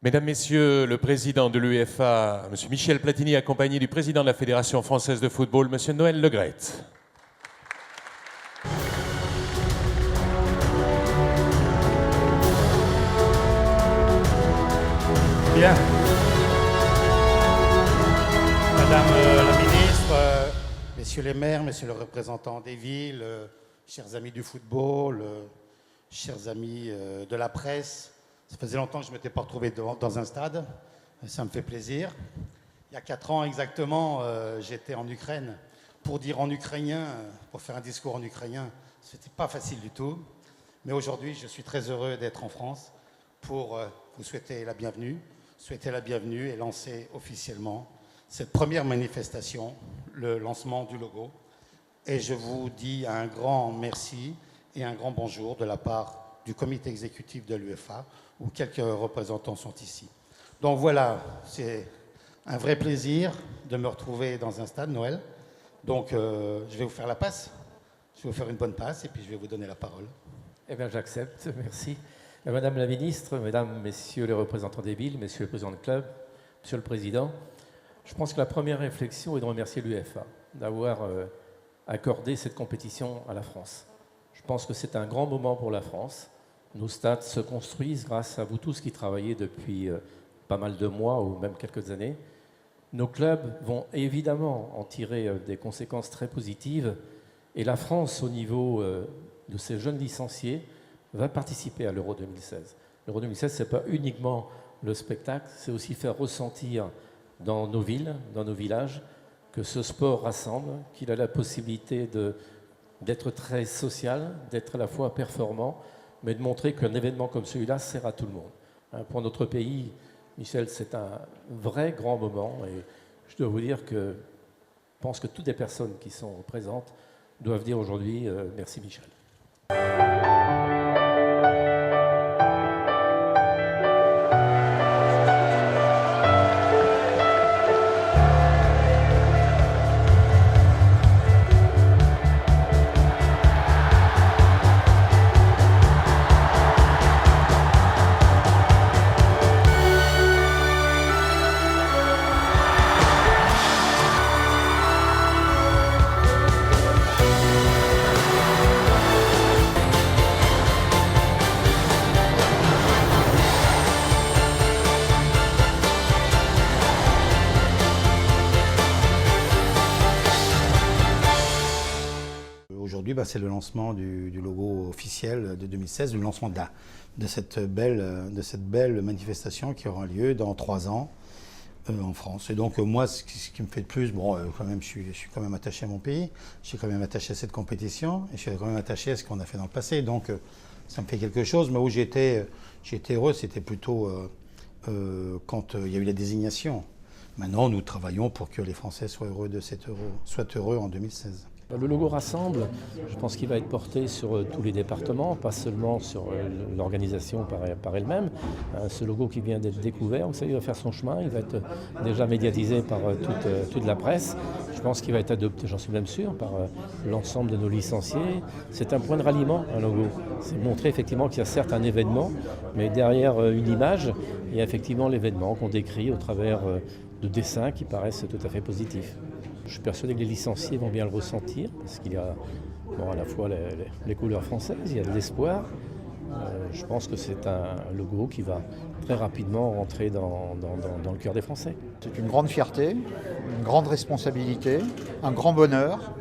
Mesdames, Messieurs, le président de l'UEFA, M. Michel Platini, accompagné du président de la Fédération française de football, M. Noël Le Graët. Bien. Madame la ministre, messieurs les maires, messieurs les représentants des villes, chers amis du football, chers amis de la presse, ça faisait longtemps que je ne m'étais pas retrouvé dans un stade, ça me fait plaisir. Il y a 4 ans exactement, j'étais en Ukraine pour dire en ukrainien, pour faire un discours en ukrainien, ce n'était pas facile du tout. Mais aujourd'hui, je suis très heureux d'être en France pour vous souhaiter la bienvenue et lancer officiellement cette première manifestation, le lancement du logo. Et je vous dis un grand merci et un grand bonjour de la part du comité exécutif de l'UEFA, où quelques représentants sont ici. Donc voilà, c'est un vrai plaisir de me retrouver dans un stade, Noël. Donc je vais vous faire la passe, je vais vous faire une bonne passe et puis je vais vous donner la parole. Eh bien j'accepte, merci. Madame la ministre, mesdames, messieurs les représentants des villes, messieurs les présidents de club, monsieur le président, je pense que la première réflexion est de remercier l'UEFA d'avoir accordé cette compétition à la France. Je pense que c'est un grand moment pour la France. Nos stades se construisent grâce à vous tous qui travaillez depuis pas mal de mois ou même quelques années. Nos clubs vont évidemment en tirer des conséquences très positives et la France, au niveau de ses jeunes licenciés, va participer à l'Euro 2016. L'Euro 2016, ce n'est pas uniquement le spectacle, c'est aussi faire ressentir dans nos villes, dans nos villages, que ce sport rassemble, qu'il a la possibilité d'être très social, d'être à la fois performant, mais de montrer qu'un événement comme celui-là sert à tout le monde. Pour notre pays, Michel, c'est un vrai grand moment et je dois vous dire que je pense que toutes les personnes qui sont présentes doivent dire aujourd'hui merci Michel. Aujourd'hui, c'est le lancement du logo officiel de 2016, le lancement de cette belle manifestation qui aura lieu dans 3 ans en France. Et donc moi, ce qui me fait le plus, quand même, je suis quand même attaché à mon pays, je suis quand même attaché à cette compétition, et je suis quand même attaché à ce qu'on a fait dans le passé. Donc ça me fait quelque chose, mais où j'ai été heureux, c'était plutôt quand il y a eu la désignation. Maintenant, nous travaillons pour que les Français soient heureux de cet euro, soient heureux en 2016. Le logo rassemble, je pense qu'il va être porté sur tous les départements, pas seulement sur l'organisation par elle-même. Ce logo qui vient d'être découvert, vous savez, il va faire son chemin, il va être déjà médiatisé par toute la presse. Je pense qu'il va être adopté, j'en suis même sûr, par l'ensemble de nos licenciés. C'est un point de ralliement, un logo. C'est montrer effectivement qu'il y a certes un événement, mais derrière une image, il y a effectivement l'événement qu'on décrit au travers de dessins qui paraissent tout à fait positifs. Je suis persuadé que les licenciés vont bien le ressentir, parce qu'il y a à la fois les couleurs françaises, il y a de l'espoir. Je pense que c'est un logo qui va très rapidement rentrer dans le cœur des Français. C'est une grande fierté, une grande responsabilité, un grand bonheur.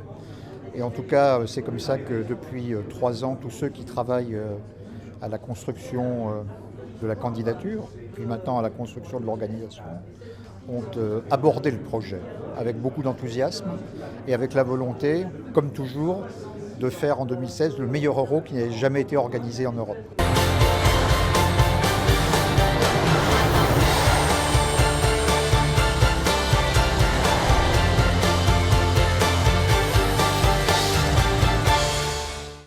Et en tout cas, c'est comme ça que depuis 3 ans, tous ceux qui travaillent à la construction de la candidature, puis maintenant à la construction de l'organisation, ont abordé le projet avec beaucoup d'enthousiasme et avec la volonté, comme toujours, de faire en 2016 le meilleur Euro qui n'ait jamais été organisé en Europe.